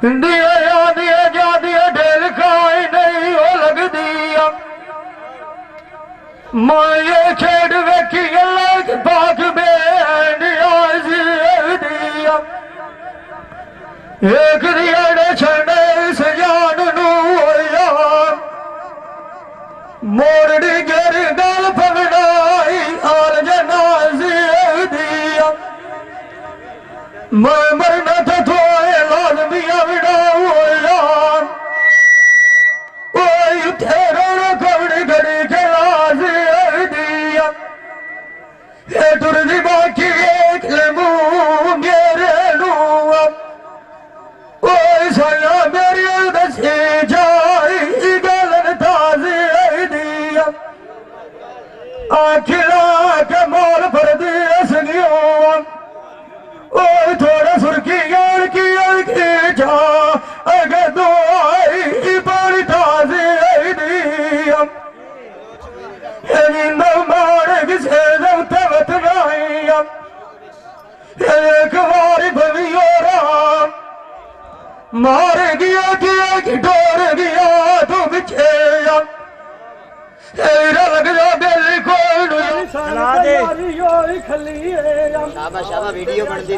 दिया दिया जा दिया ढेल खाई नहीं हो लग दिया मैं ये खेड वेखी अलग बाग में दिया एक दिया ने छड़े सजान नू मोरड़ी गर गल पगड़ाई और जनाजी दिया मैं मरना था थोड़े लाजमिया बिड़ा यार ओए तेरा कवड़ी घड़ी के लाजी दिया ये तुरजी बाकी एक लेमू मेरे लूआ ओए साया मेरी दसी जाई गलन ताजी दिया आखिरा के मोल पर दिया सगियों ओए थोड़ा सुर्खी यार की जा अगर दो आई बड़ी ताजी दिया मारे किसे तवत गाइया एक बारी भवी और मार गया कि डोर गया तो बिछे लग जा दिल को शाबा वीडियो बन दी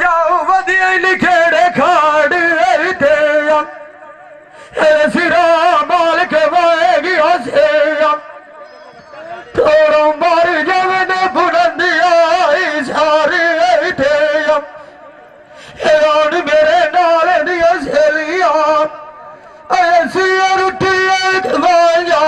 जाओ वधिया लिखेड़े खाड़ सिरा माल के वाएगी हसे थोड़ा मार जवन बुलंदिया सारे थे मेरे नाल दिया सेलिया ऐसी रुटी वाजा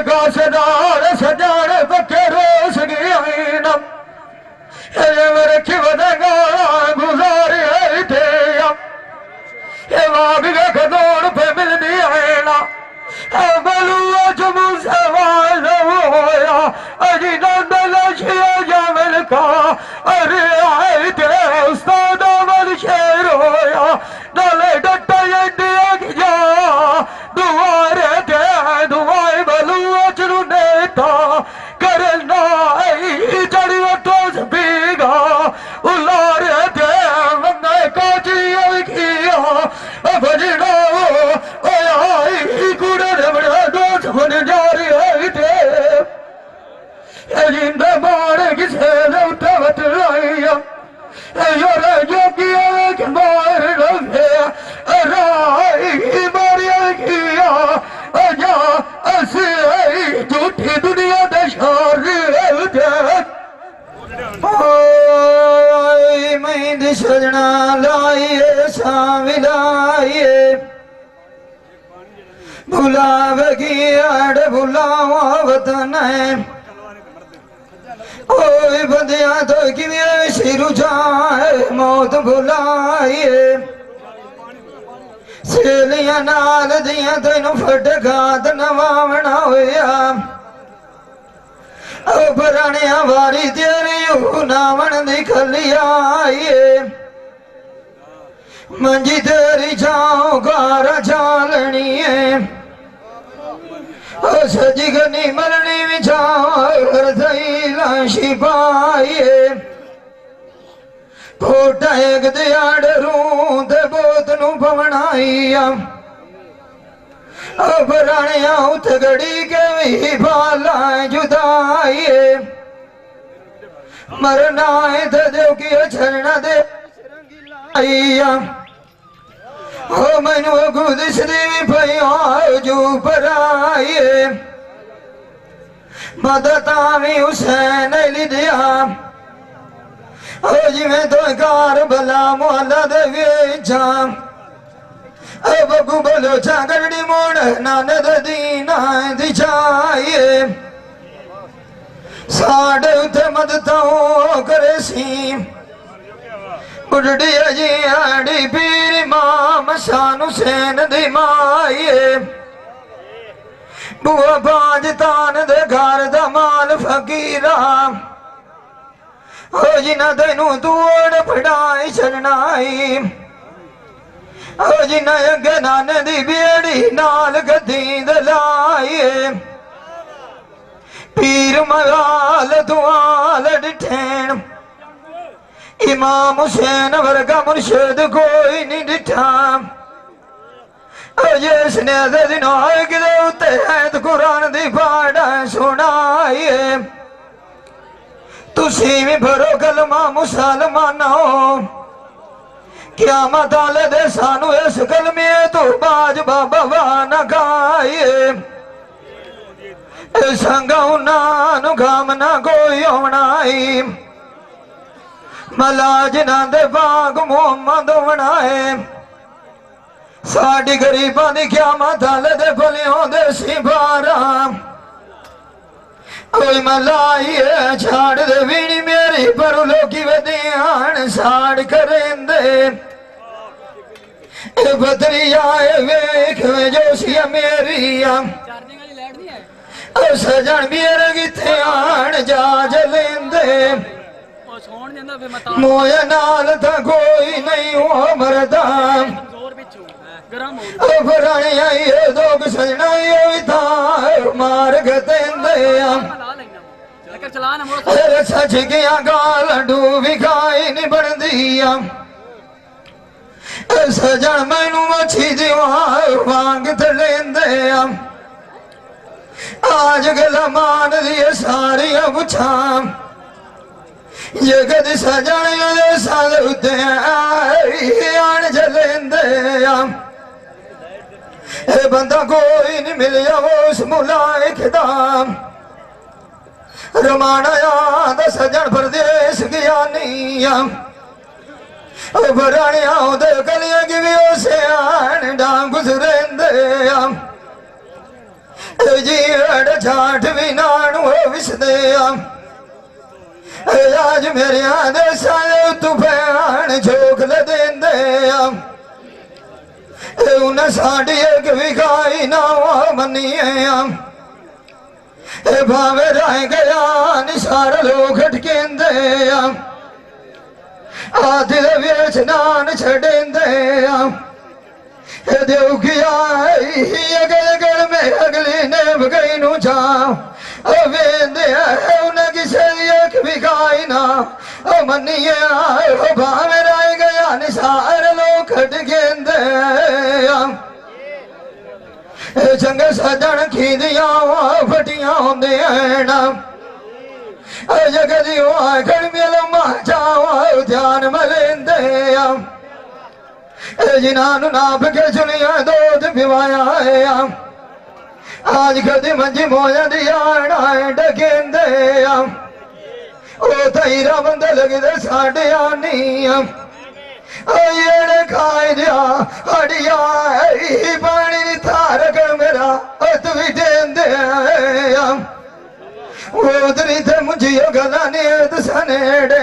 गासदार सजान पक्के रोस गया मेरे खिवदगा गुजारे थे वाग खदौड़ पे मिलनी आना बलुआ चमू सवाल होया अजी नंदलशिया जावल का अरे आए थे उस्ताद अमल शेर होया नाले डट्टा इंडिया की जा दुआरे थे दुआए बलुआ चलू नेता करना चढ़ी तो बीगा उलारे थे वंदे काची किया भजना बन जा रही थे जिंद मारे किसे तवत लाइया योगी मार लगे राई मारिया किया अजा असे झूठी दुनिया दशार मैं सजना लाइए साविलाइए बुलावगी अड़ बुलावा वतन है ओए बंदिया तो किवें सिर जाए मौत बुलाइए सेलियां नाल दियां तैनू फट घात नवावना होया ओ बराणिया वारी तेरी नावण दी खलियाए मंजी तेरी जाओ गारा चालनी है सजी गनी मरनी विचार लाशी पाइए फोटा एक दियाड़ रूंद बोत नू पवनाइया बराणिया उत गड़ी के भी भाला जुदाइए मरना है तो की छरना दे आइया ओ मैनू गुदसदी भी जो पराइए मदता भी हुसैन लिया ओ जिमें तो कार भला मोहल्ला दे वेचा बगू बोलो चागड़ी मोड़ नानद दीना दिछाइए साढ़े उते मदता करे सी बुढ़ी अजी आड़ी पीर इमाम शान हुसैन दी माइए बुआ बाज तान दे घर दा माल फकीरा हो जिना तेनू तूड़ फड़ाई छड़नाई हो जिना अगे नाने दी बेड़ी नाल गद्दी दलाइए पीर मगाल दुआल डिठैन इमाम हुसैन वर्गा मुर्शिद कोई नहीं डिठा जिसने कुरान दी पाड़ा सुनाइए तुसी भी भरो कलमा मुसलमानो क्या मताले दे सानू इस कलमे तो बाज बाबा न गाइए संगा गाम ना कोई होनाई मलाज ना दे बाग मोहम्मद बनाए साड़ी गरीबा दी क्या मताले दे फलियों दे सिबारा ओए मलाइए छाड़ दे वीणी मेरी पर लोकी वधियान साड़ करेंदे बदरी आए वेख वे जोशिया मेरिया सजन मेरे किथे आन जा जलेंदे मोए नाल तो कोई नहीं हो मरदा फराने आई दो सजना था मार गतेंदे सच गया गाल डूबी खाई नहीं बनदी सजन मैनू अच्छी दीवार वांग लेंदे आज गल मान दिए सारिया पुछा ये कदी सजन साल उत्ते आन जलेंदे बंदा कोई नहीं मिलिया उस मुलाइक दा रमाना याद सजन परदेस गया नहीं बरानिया दे गलियां की भी उसे आन डांग गुजरेंदे जी जाट भी नानू विसदे आज मेरे आदे साले तू भैन झोकल देंदे उन्हें साड़ी एक भी खाई ना मनिए भावे रह गया निसार लोग खटकेंदे आदि वेच नान छड़ेंदे देवकिया अगल में अगली ने गई नू जा वेंदे उन्हें किसे एक भी खाई ना मनिए भावे रह गया निसार लोग खटकेंदे चंगे सजन खीदिया फटिया होंदे जगदी आखड़ मिल जाओ ध्यान मलेंदे जिन्होंने नाप के चुनिया दूध पिवाया आज कदी मंजी मोया दिया डकेंदे तेरा बंदे लगते साढ़े आनी ये खाई दिया हड़िया पानी थार कर मेरा तू भी देंदे उधरी थे मुझे गला ने सनेड़े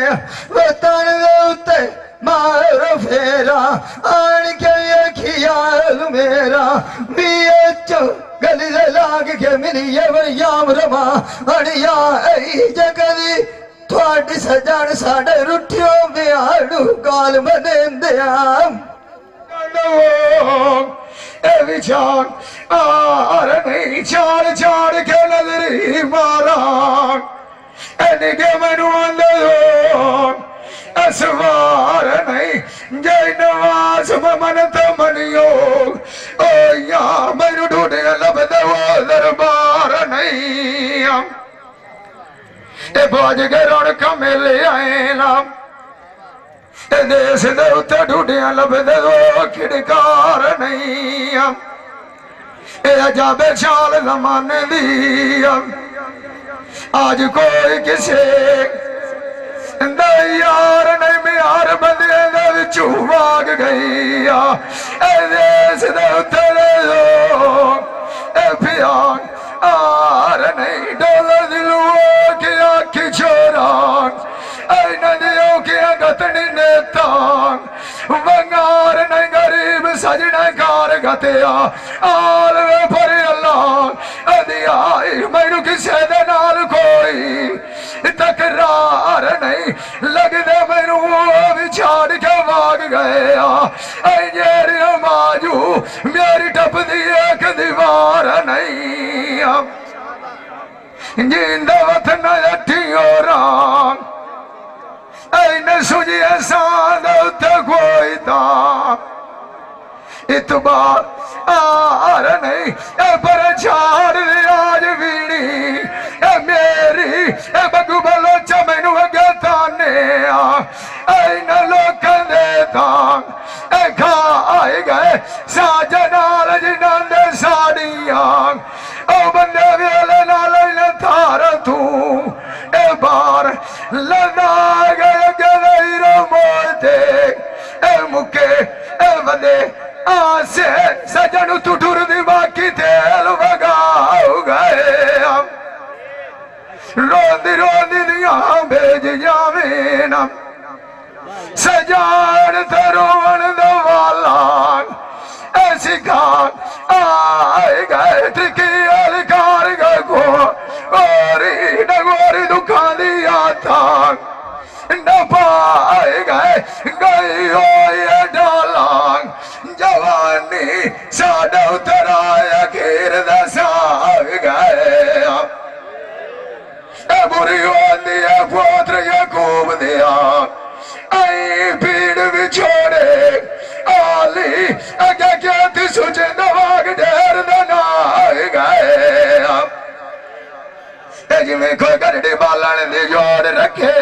वतन उत्ते मारो फेरा आन के खियाल मेरा बीच गली लाग के मिली वरियाम रमा अड़िया जगदी थोड़ी सजन साढ़े रुठियो बिहाड़ू गाल बनेंदे विचार आर नहीं चार चार के नजरी मारा के मनु असवार नहीं जय नवाज मन तो मनियो ओ या मैनू ढूंढे लब दरबार नहीं बाज के रौनक मेले आए नाम देश दे उत्ते ढूंढिया लभदे खिड़कार नहीं अजाबे चाल जमाने दी आज कोई किसे यार नहीं मियार बंदे भाग गई देश दे उत्ते प्यार आर नहीं डोल दिलू के आखी छोरान नदियों के गतनी नेता बंगार नहीं गरीब सजना कार गतिया आल वे पर अल्लाह अदिया मैनू किसे दे नाल कोई तकरार नहीं लगदे मैनू विछाड़ के भाग गया जेरी माजू मेरी टपदी एक दीवार नहीं जिंदा वतन अठियों ऐन सुझे सांद कोई दाम इतबार आर नहीं पर छाड़ आज बीड़ी मेरी बगू बलो चमैनू गता ने ऐन लोक देता खाए गए साजनाल जिनंद साड़िया ओ बंदे वेले नाल थार तू ए बार लदा गए गले मोते ए मुके ए बंदे आसे सजन तू टुर दी बाकी तेल वगाओ गए रोंदी रोंदी दिया भेज जावे ना सजान तरोवन दवाला ऐसी खान आए गए टिकी अलकार गो गोरी दुखा दिया था न पाए गए गई हो ये डालांग जवानी साडा उतराया घेर दसा गए बुरी होती है पुत्र यकूब दिया आई भीड़ बिछोड़े आली अगे क्या थी सुझे नवाग ढेर दना गए जिमें कोई गड्ढे बालन दे जोड़ रखे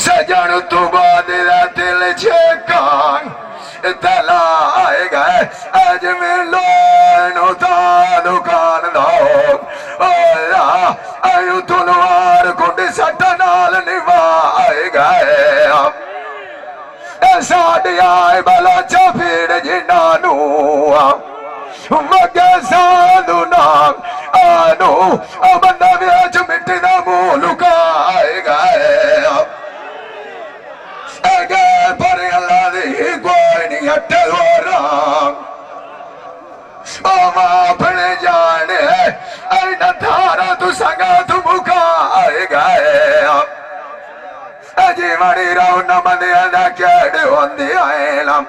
सजन तू बाद दिल छेकान तला आए गए आज में लोन उता दुकान दो आयु तुनवार कुंड सट नाल निभाए गए साढ़े आए बलोचा फिर जिनानू मगे साधु नाम आनो बंदा बेच मिट्टी दा मुंह लुकाए गए अगे पर अल्लाह दी कोई नहीं हटे हो राम ओ अपने जाने ऐन थारा तू संगा तू मुकाए गए जीवनी राव न मंदिया ना केड़ होंदी आएलम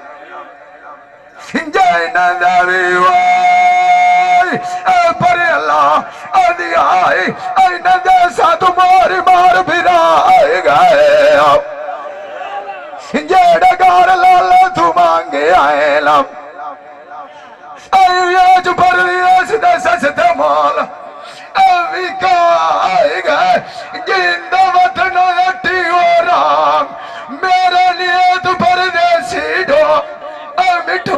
जय नंदवी वाई पर अल्लाह आदि आए ऐन जैसा तुम्हारी मार फिराए गए जेड़ गार लाल तू मांगे आएलम आज पर सस्ते माल अविका आए गए जिंदा वतन अटी हो राम मेरे लिए तू परदेसी डो मिठू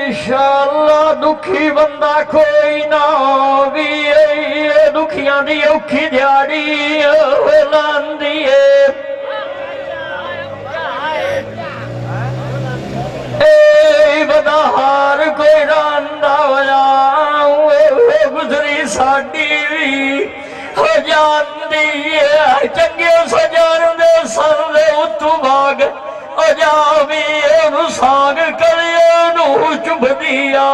इंशाअल्लाह दुखी बंदा कोई ना भी दुखियां दी औखी दिहाड़ी लांदी है बदार कोई रांदा होया गुजरी साडी भी हो जाती है चंगे सजान दे सर दे उत्तू भाग अजा भी साग कलिए नू चुभदिया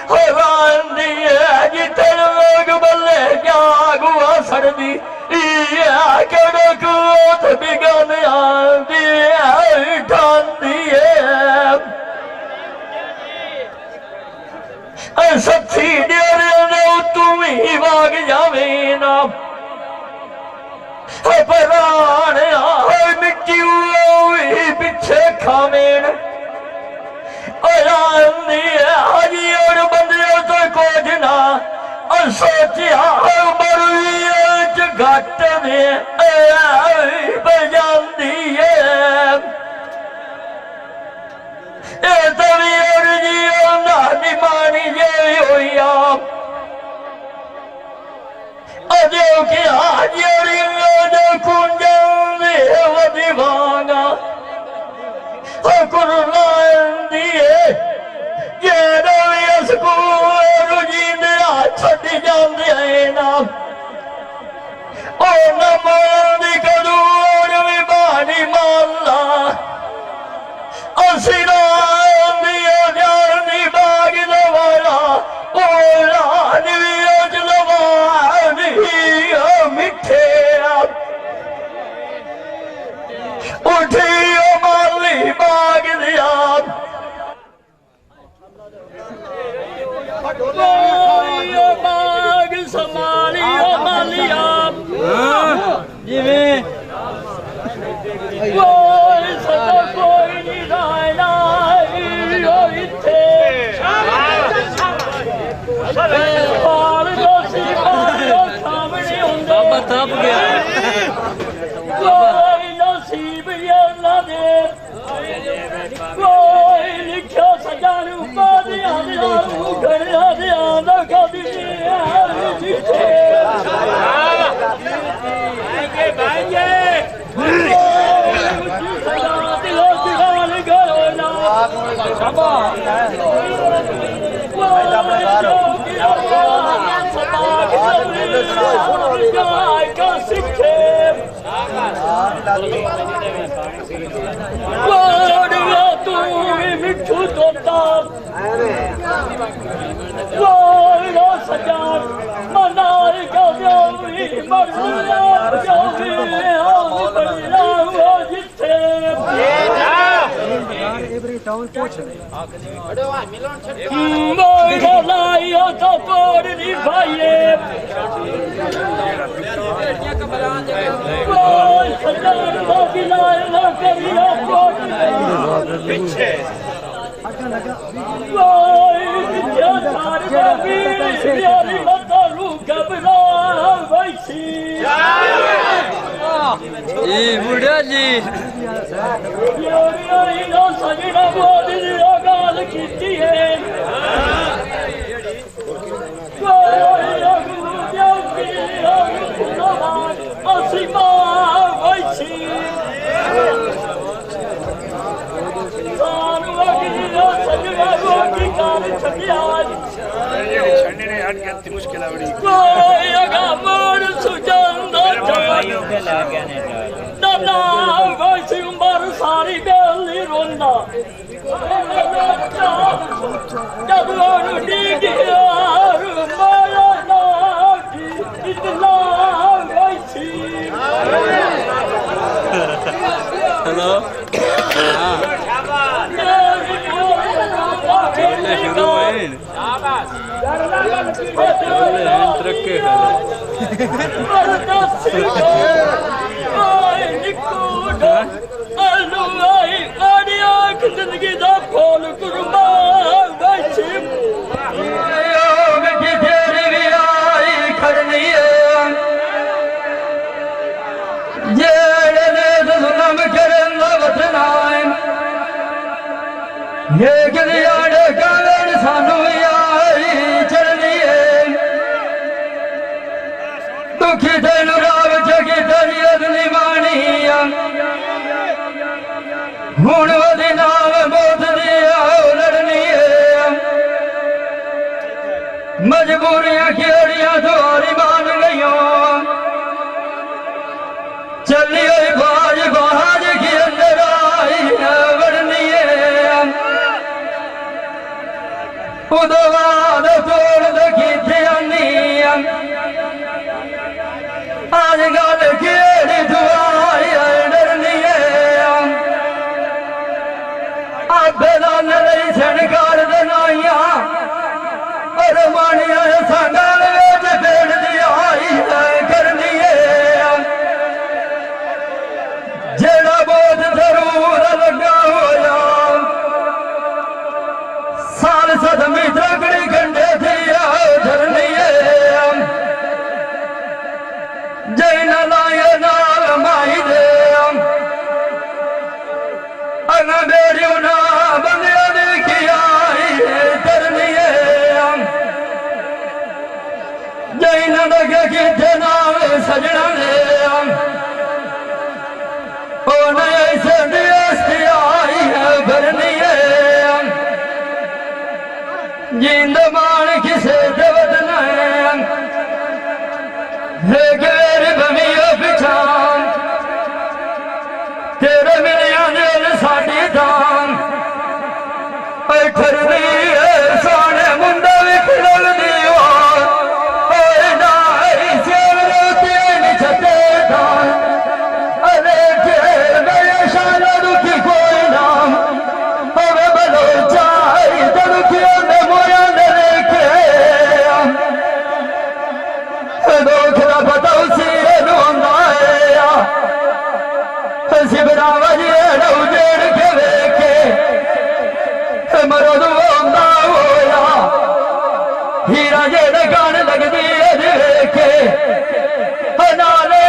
हो रांदी है जिते लोग बल्ले जागुआ सरदी कोत बिगन आंदी ठांदी है सच्ची डेरे तू ही भाग जावे ना परान मिट्टी पिछे खावेन हाजी और बंदे तो कुछ ना सोचा मरुई घट में बजाती है मानी जे हुई अजो के हाजिरी कुंजी वांगा कुरलांदी जे रुजींदे छड़ी जांदे ना ओ न मांदी कदूर भी बानी माला असिरा बाग लवाला ओला मिठे उठी माल कोई बाग संभालियो मालिया जिਵੇਂ कोई सदा कोई नहीं रायना ओ इत्थे पाल जो सी पालो सामने हुंदे बाबा थप गया कोई नसीब ये ना दे कोई लिखो सजानू पादियां दियां घड़ियां दियां दा कदी जिथे मिठू तोता सजान मनार का जिथे लाइयो तो पोड़ नहीं भाइये सजान ना करियो पीछे बुढ़ा जी सजना मोदी गाल की मुश्किल उमर सारी बेली रोंदा जब हेलो शुरू जिंदगी का फूल कुर्बान खड़नी ये गलियाड़ कालन सानू आई चढ़नी दुखी तेन राव जगी तेरी अदली बाणी हुण वदी नाम मौत दी लड़नी मजबूरियां खेड़ियां द्वारी मान गईयों चली हुई बाज बाज की अंदर आई वड़नी उदवाद तोड़ दखी आनी आज गल केड़ी दुआई डरनी बेदान नहीं छड़कार दनाइया और मानिया संगल वेच पेड़ दी आई करनी जेड़ा बोझ जरूर लगा होया साल सदमी तगड़ी गंडे थी धरनी जैन लाए नाल माई दे मेरी ना बंदिया देखी आई धरनी जैन लगे कि नाल सजना ने ओ नई से आई है भरनी जिंद मान किसे देवत नेर बमियो पिछान तेरे मिलिया नेल साडी दान ठरनी सोने मुंडा भी खिलल दीवार छते दान अरे गए शान दुखी कोई नाम बलो चाई दुखियों ने मोया ने हीरा जेड़े गान लगदी है देखे नाले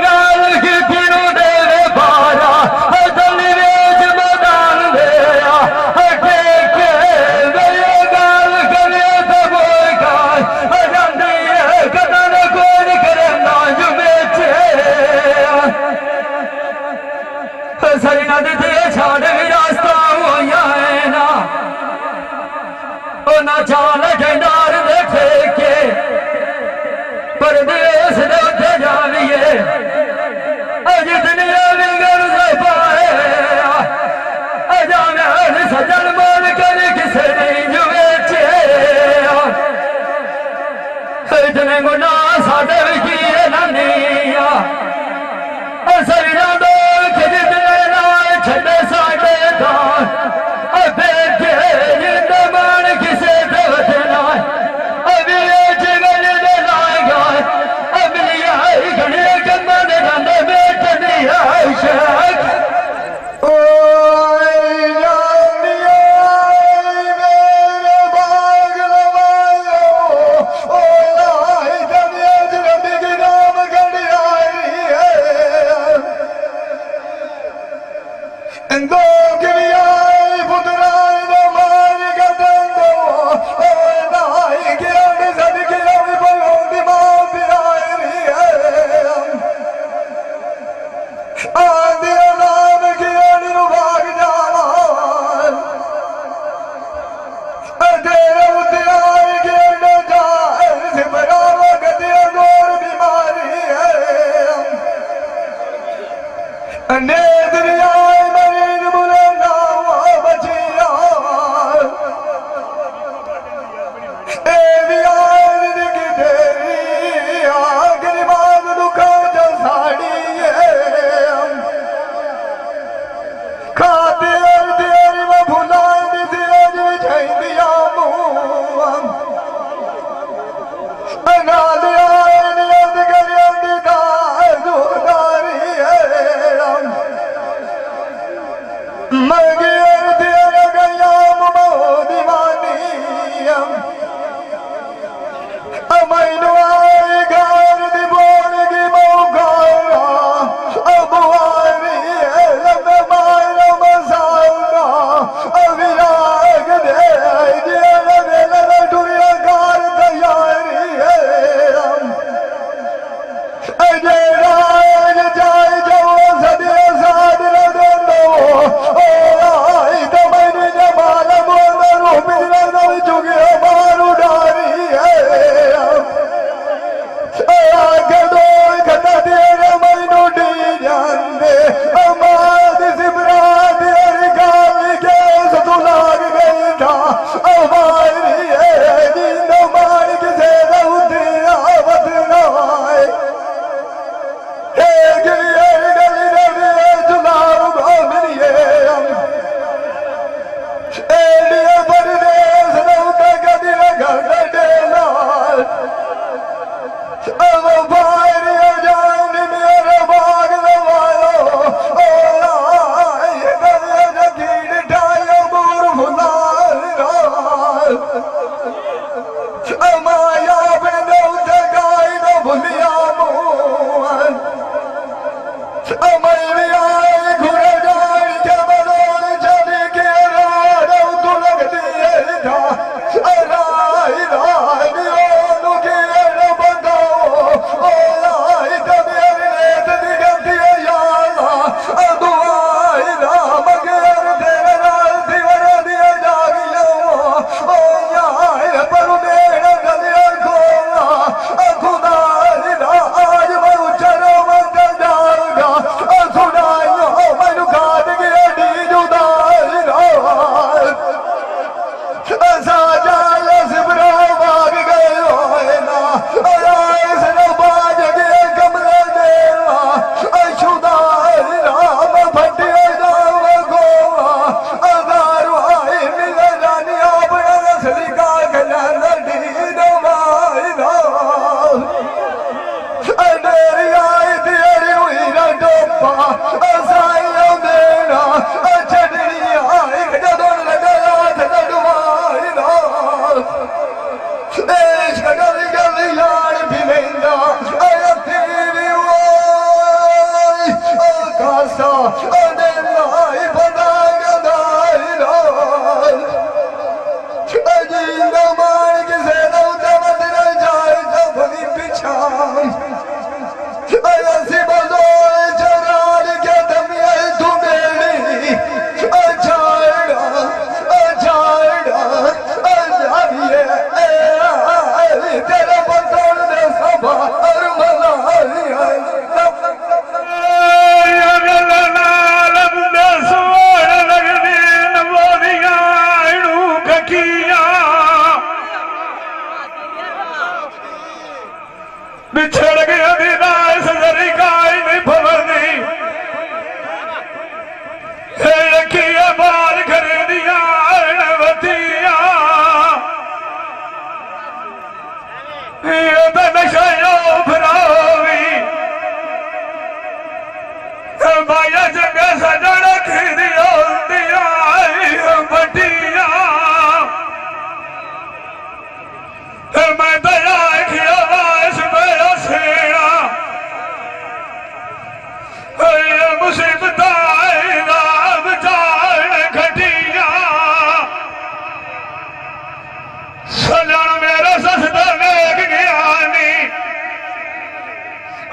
गाल की फिरू देवे बारा दली वेच मैदान देया टेके मेरे गाल करे तो बोल गाय जाती है कदर कोई करे ना जो बेचे सरी नदी ते छाड़ भी रास्ता होया है ना ओ ना चाल झंडार देखे के परदेश दे उठे जाविए जितनी विगड़ से पाए जावे सजन मान कर किसे नहीं जो बेचे इतने गुना साडे की नानिया सरिया दो जितने लाए छड़े साडे दान बेटे जिंद मान किसे देवतना अभी जगल दे लाएगा अभी आई घड़े कमन रंदे बेटनी आशक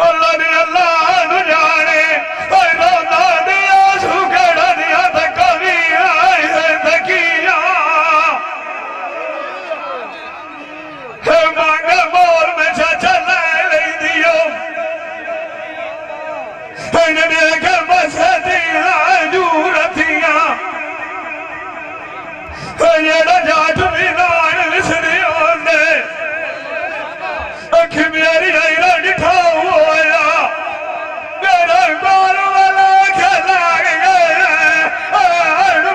अल्लाह ने अल्लाह नु जाने रोंदा दिया सुगड़ दिया तकवीरा तकिया मांग मोर में चाचा ले दियो देख मसदिया जूरतिया जेड़ा जाट भी नान विसरे होंदे अख मेरी आईरा डिठा होया मेरा गोल वाला खेला गया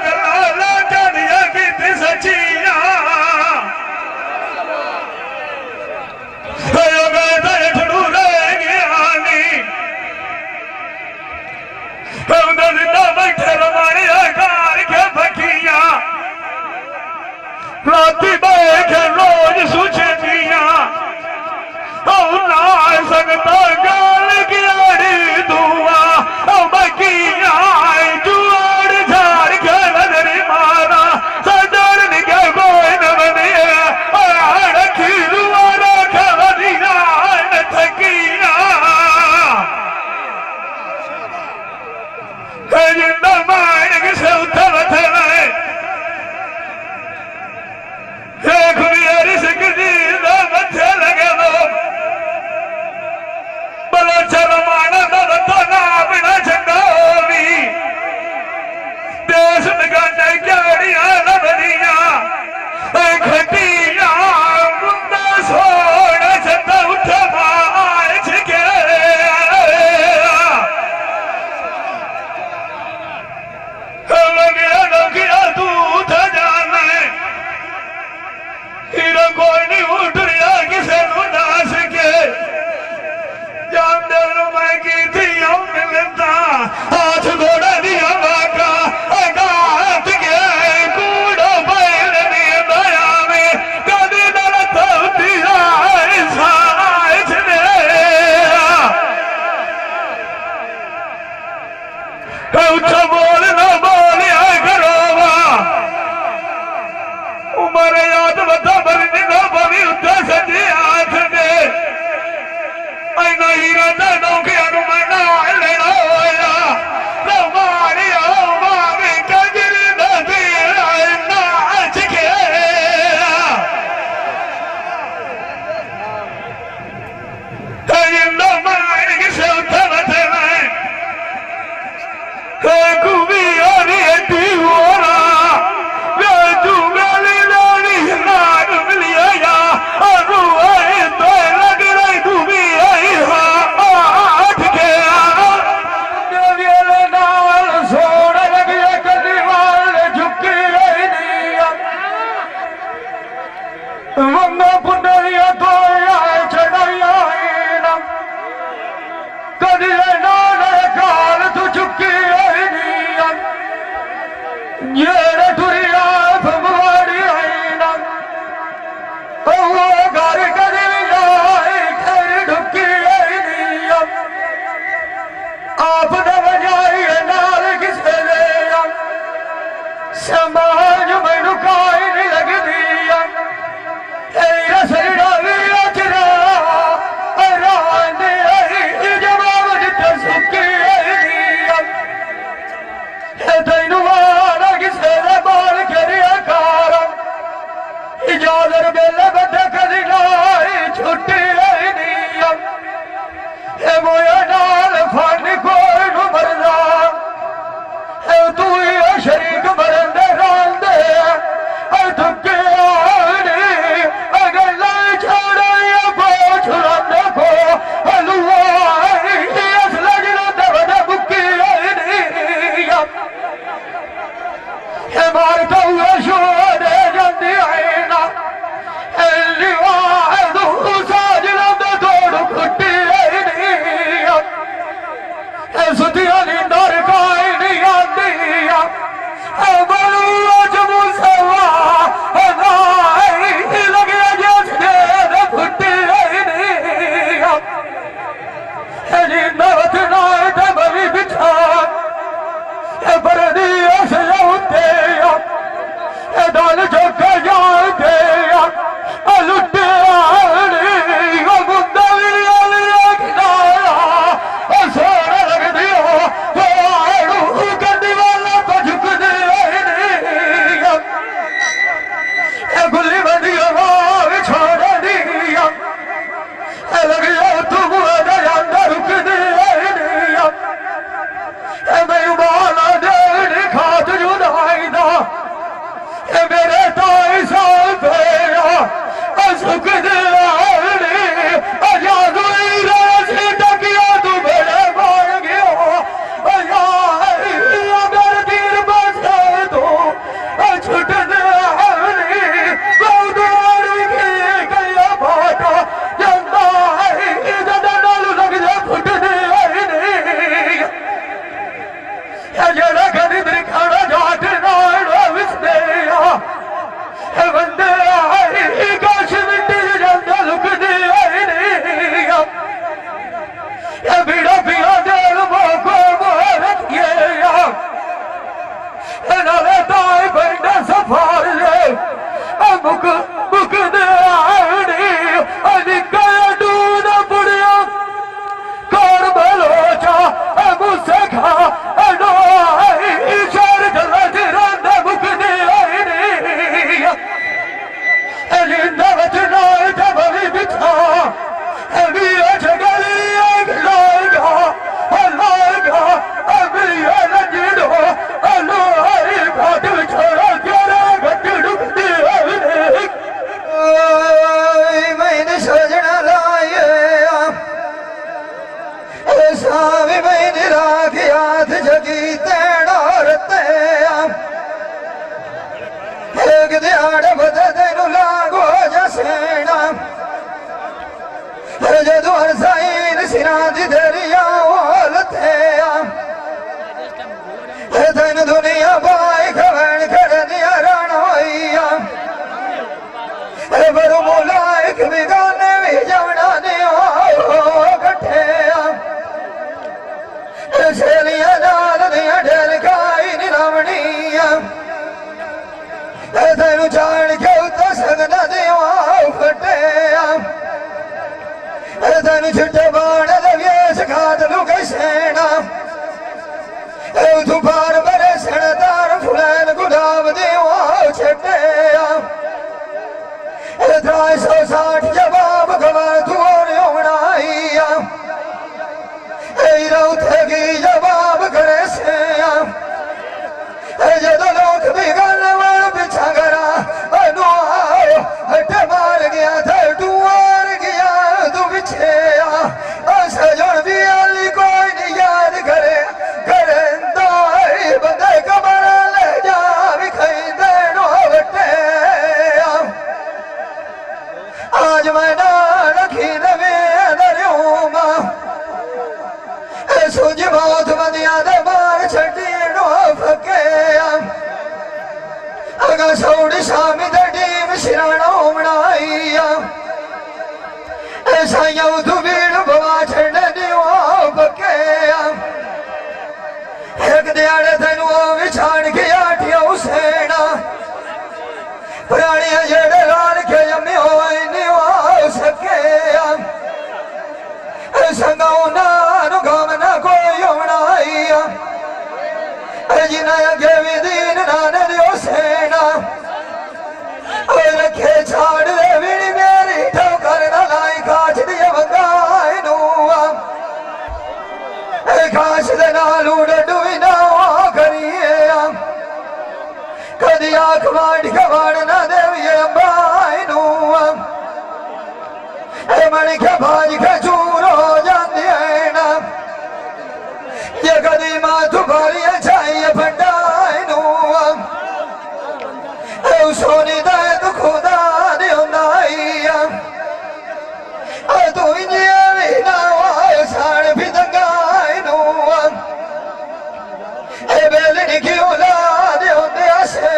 गला जानिया की सचिया बैठे रमाने कार के फकिया राती बैठे रोज सुचे दिया ना सकता गाल की दुआ बकिया जुआड़ झाड़ के नजरी मारा सदर निके कोई न बने रखी दुआरा खबरिया थकिया जिंदा माइक से उठल थे एक मेरी सिकजी दा बच्चे लगे दो बलो चल माना तो ना बिना चंगावी देश निगाने क्याड़िया लबदिया खटिया मुंडा सोड़ चंदा उठ मार छिके कोई नहीं उठ रहा किसे उदास के जामदेव मैं की थी मिलता हाथ घोड़ा दिया बाका हाथ के कूड़ो बैल ने दया में कभी दलत दिया साइज ने उच्चा बोल न बोलिया करोवा उमर याद बता भरने न भवी उद्धा सजे हाथ दे नहीं रहता नौके अनुमाना लेना होया न मारिया मारे कजर न दे नाच के जिंदा मार के से उठल थे कुबी और एटी होरा तू मेरी रानी नाग मिलिया या रुआए तो लग रही तू भी आई आठ के देविये नाल सोड़ लगी कदी वाल झुकी रही दिया वंगा पुंडरिया तो आए चढ़ाया ना कदी नाल काल तू झुकी रही दिया ये टुरिया भगवानी आई ना वो घर कदी जाए घर ढुकी आई दिया आप न बजाई नाल किसे ले समाज में रुकाई नहीं लगती रसड़ा भी अचरा राने जवाब दिता सुखी आई तैनू वाला किसे बाल करिया कार इजाजर बेले बदे कदी लाई छुट्टी आई दिया मोया नाल फानी कोई नु मरदा तू ही शरीक मरन दे राल दे दिहाड़ बदे तेनू लागो जसेना जदों हरसाइन सिरां दी दरिया लथे तेन दुनिया बाई खवण करनिया रणवैया बरू मुलायक बिगाने भी जवना ने कट्ठे सहेलियां नाल दियां ढलकाई निरावनिया तेनू जान के उत्ते सगना दिया फटे तेनू छुट्टे बाण दे वेश खाद लू सेना तू बार बरे सड़दार फुलैन गुलाब दिया छटे 360 जवाब गवा तू बनाइया की जवाब करे से जदों लोग भी गल वाल पिछा करा हटे मार गया था टूर गया तू पिछे सजन भी अली कोई नहीं याद करे बंदे कमर ले जा भी खाई देनो बटे आज मैं ना रखी दवे दरियोमा सूझ मौत बंदिया दे बार छड़ीनो फके अगा सौड़ी शामी दे डीम सिराणो बनाइया साइया तू भीड़ बवा छड़ने दियो फके एक दिहाड़े तेनू विछाड़ के आठिया उसेना पुरानिया जेड़े लाल के जमे होए नहीं हो सके संगाओ नानु गम न कोई बनाइया जिना अगे भी दीन नान दियो सेना रखे छाड़ दे बिनी मेरी ठोकर न लाई काच दिया बंगाई नुआ काश दे नालू डडू ना करिए कदी आख माड़ कबाड़ न देविए बाई नुआ मन के भाज के चूर हो जाती है ना ये कदी माँ तुम्हारी चाहिए फंडाई नुआ सोनी दे तो खुदा दियो नाइया तू इंजिया भी ना साड़ भी दंगाई नुआ बेलनी की औलाद होते आसे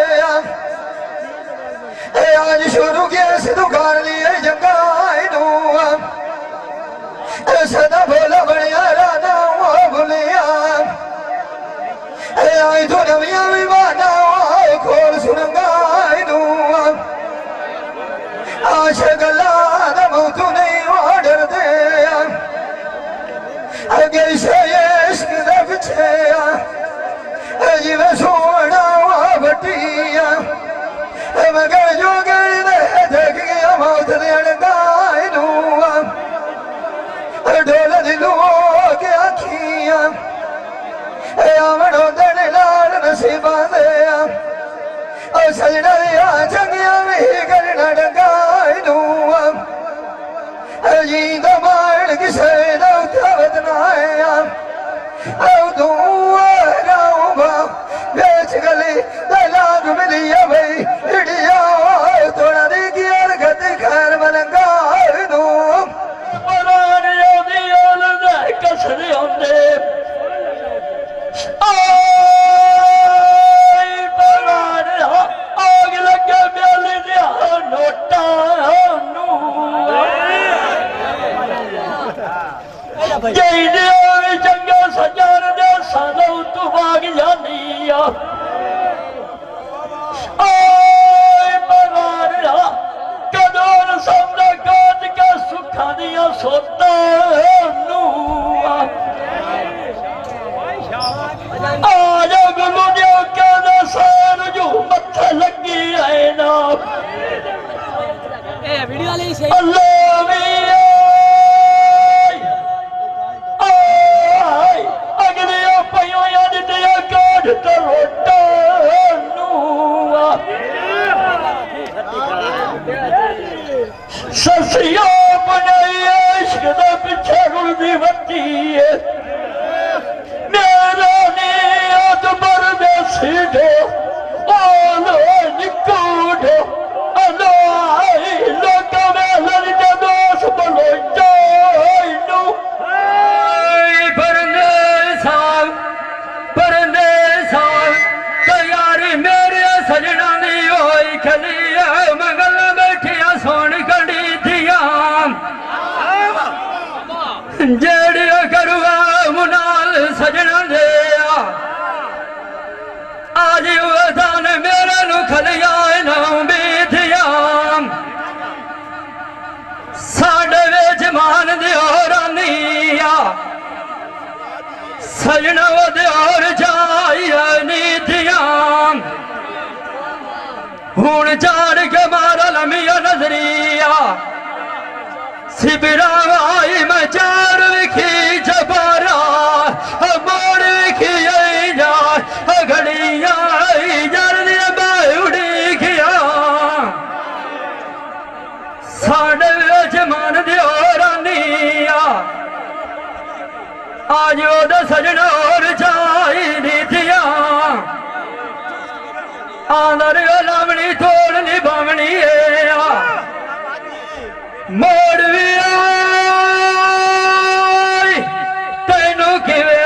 आज शुरू किया से दुकान लिए जंगाई नुआ सदा भोला बढ़िया राना भूलिया आई तो नविया भी माना खोल सुनंगाई नुआ आश गला दमो तू नहीं ऑर्डर दे अगे से इश्क दे पिछे जिवे सोना बटिया मगर जो गई दे देख गया मौत दे अड़गाई नुआ ढोल दिलू के आखिया आवड़ो दड़ लाल नसीबा दे सजना दिया चंगिया भी करना डगाई नुआ जींद मार किसे दौत नाया बेच गली लाग मिलिया भाई इडिया थोड़ा दी गियर गति खैर मलंगा कसरे होंदे आग लगे मेले दिया नोटा चंगा सजार दे सालो तू भाग जानी कदोर सामने काट के सुखा दिया सोता आज गुरु देव के सैन जो मत्थे लगी है ना अल्लाह अगलिया पयो याद दिया काट तो रोटा ससिया बनाई इश्क दे पिछे रुलदी वती है मेरा नी अकबर दे सीधे ओलो निकूढ़ो जमान दिया सजना और जाइया नीतियां हूं चाड़ के मारा लमिया नजरिया सिबरा आई मैं चार विखी जबारा मोड़ विखी आई जा घड़िया आई जरदिया बाउड़ी खिया साढ़े जमान दिया आज ओदा सजना और जाई नीतियां आंदर लावनी तोड़नी बावनी मोड़ भी आई तेनू किवे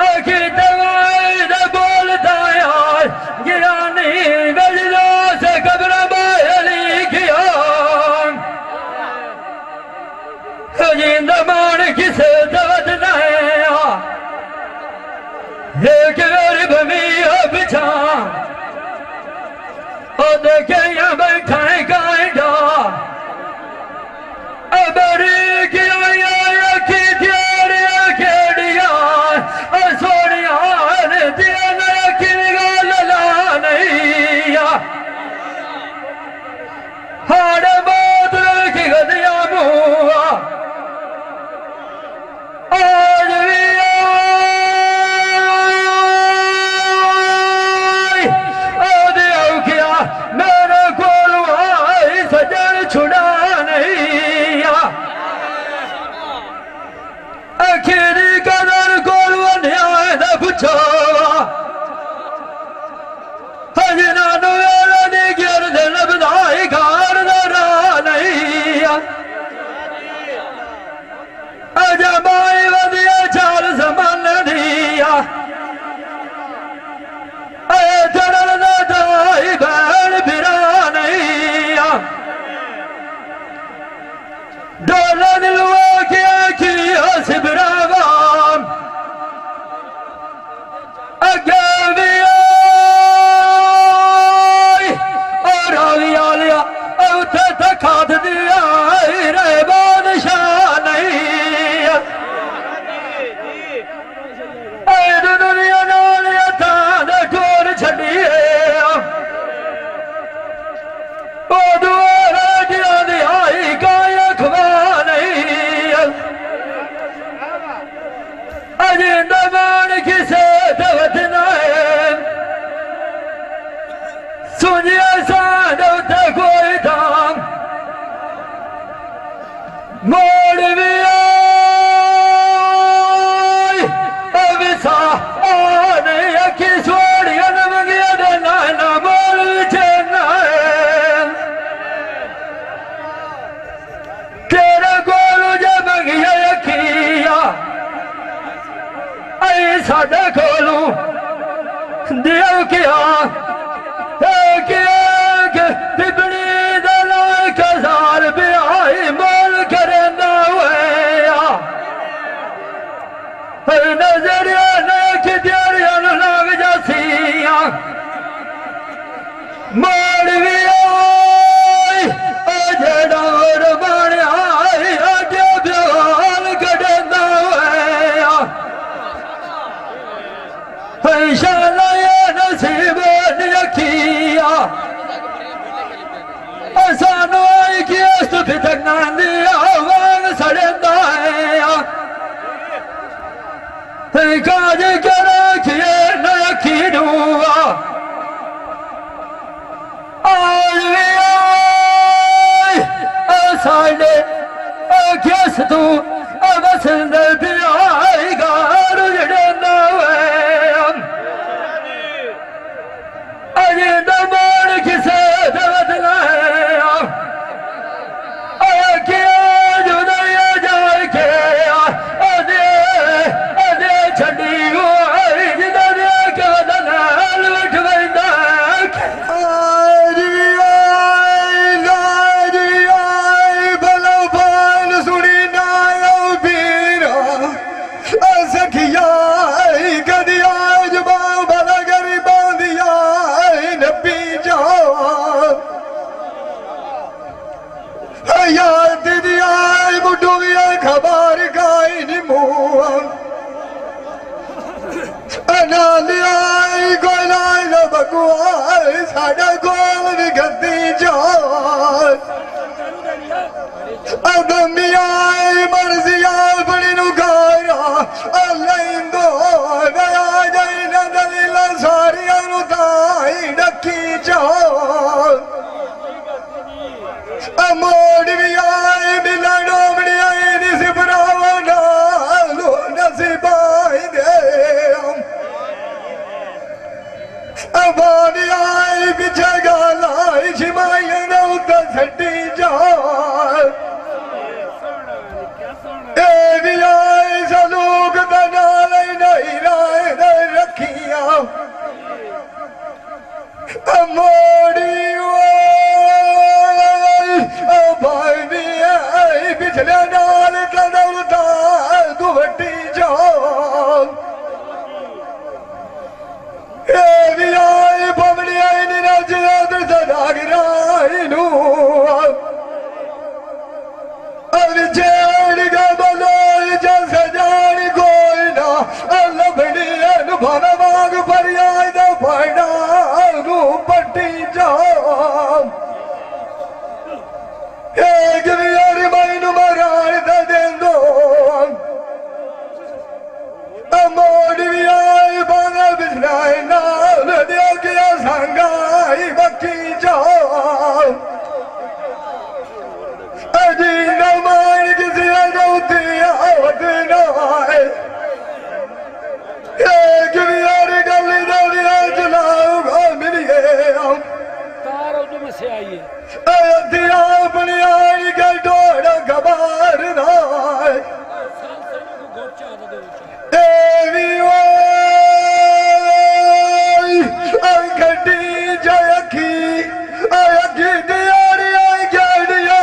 आखी दवाई दे बोलता यार गिरानी गजलो से कब्र बाहली किया जिंदा मान किसे दवत नया एक गरीब में बिछा ओ देखे या बैठा गाइडा अबरी की की त्यारिया खेड़िया सोनिया दिया नया की गाल ला नहीं हाड़े बात की गदिया मुआ आज भी मेरे को सजन छुड़ा नहीं अखीरी कदर गोल न्याय न पूछो हजना नी गिर दिल बधाई खार दरा नहीं अजा बाई वधिया चाल समान दिया चरण दाई बैल बिरा नहीं डोला दिलवा के किया सिबरावाम अगे भी आई और आलिया लिया उठे तखात दिया रे बादशाह नहीं दुनिया नाल थान ठोर छड़िए ओ दुआरा आई गाय खवा नहीं अजे दबान किसे दवत सुनिया साध कोई धाम मोड़ भी विसा आने अखी सोड़िया नमगिया देना ना मोड़ चेना तेरा गोलू जब मंगिया अखिया आई साढ़े कोलू दिया क्या पिपड़ी दला कजार ब्याई मोल करे ना हुआ नजरिया नेक दियारिया लाग जासिया मोड़ भी आई जेड़ा और बनया अगे ब्याल कड़ना हुआ शाला ये नसीब रखिया सानू आई कि तक ना दिया वांग सड़दा काज कर रखिए न रखी दूंगा आज भी साढ़े किस तू बसंद पियाई गार जड़े अजे दबान किसे दवत लाया जुदाइया जाए के अदे अदे छड़ी हुई जिदा दिया के दलाल उठ बैठा भला भान सुनी ना पीरा गुआल साडा गोल भी गद्दी जाल अदमिया मर्जिया बड़ी नु गारा अल्लाह गया जाई न दलीला सारिया नु ताई डकी जाल मोड़ भी आए बिना डोमड़ी आई निसी भरावा नालो नसीबाई दे अबानी आई पीछे गालाई छिमाई न उतर छटी जाल ए भी आई सलूक तना नहीं राय रखिया मोड़ी भाई भी आई पिछले नाल कदौता दुवटी जाओ ए भी आई बमड़ी आई निरज सदागराई नू अब जेड़ गा बलोई जैसे जान कोई ना लभड़ी अनुभव मांग फरियाद फायदा नू पट्टी जाओ एक बियारी मैनू मरान दा देंदो मोड़ भी आई बांगा बिछलाए नाल दिया गया संगाई बकी जाओ अजी न मान किसी अनौती आवत नाए एक बियारी गली दा बिया चलाऊगा मिलिए तार उधर में से आई है अयोध्या अपनी आई गई डोड़ गबार नाय देवी घटी जयखी अयखी दियारी आई गड़िया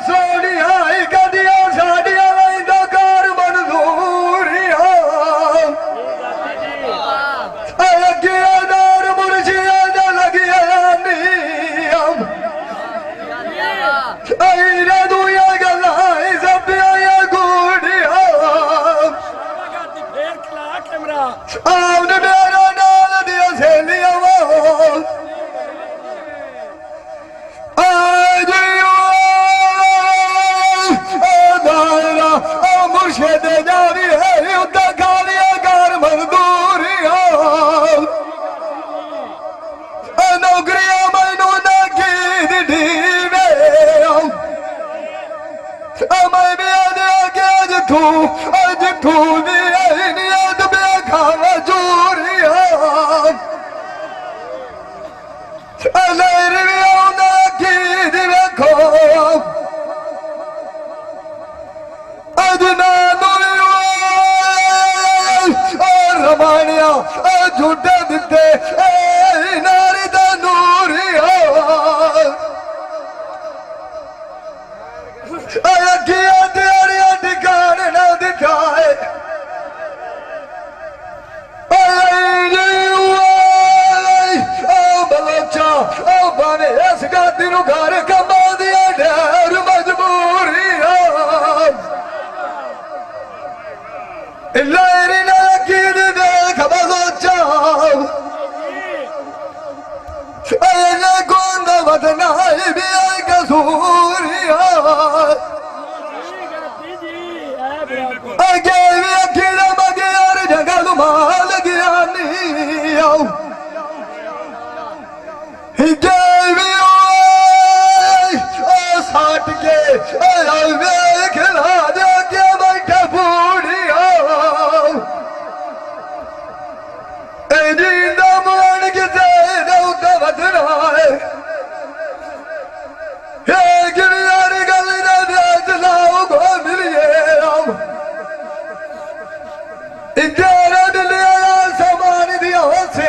सोनी आई गदिया साड़िया लाई दकार मंजूरिया अयखी अदार मुर्शिया दा लगिया नियम अरे दुया गलाई सब आया गुड़िया फेर खला कैमरा आपने मेरा नाल दिया से लिया वो आज दायरा मुर्शिद जारी है उदा गालिया कार मजदूरिया नौकरिया मैनू ना की दीवे मैं भी आगे आज तू भी आई नियत में खावा चूरिया लहर भी आना की देखो अज ना रमानिया झूठे दिते नारी दा नूरिया अखिया तेरिया ठिकान ना दिखाए बलोचा बाने इस गादी नू घर कमा दिया ढेर मजबूरिया लहरी ना की देख बलोचा गोंद वदना भी आई कसूरिया अगे भी अखीरा मगियार जगह माल गया नहीं आओ साट के खिला दे के बैठा बूढ़िया जिंदा मान के बदना है गिरियारी गली ने ब्याज लाओ गो मिलिए तेरा दिलिया सामान दिया से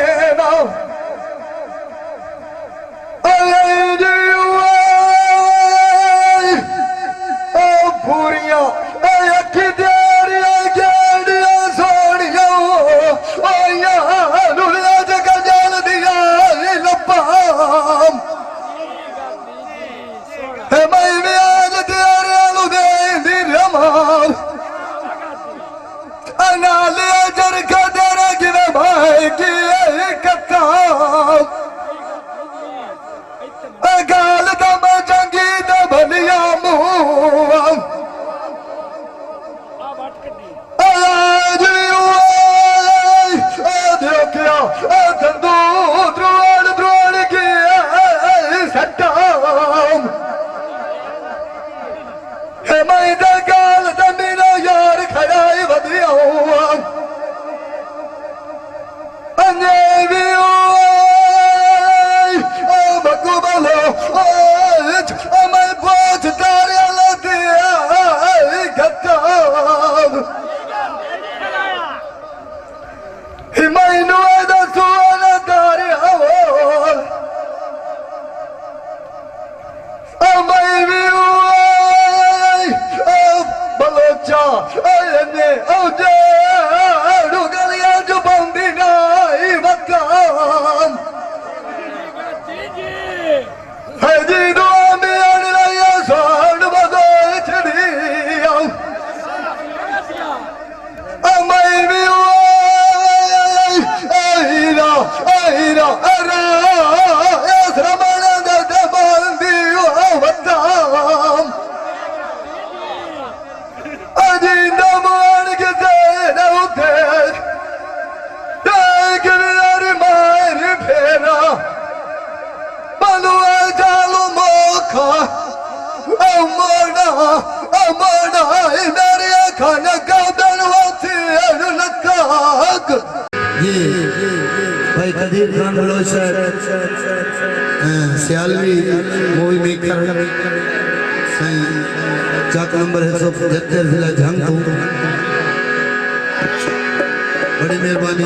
भाई कदीर खान बलोचर सियालवी मूवी मेकर चाक नंबर है 175 जिला झांगू बड़ी मेहरबानी।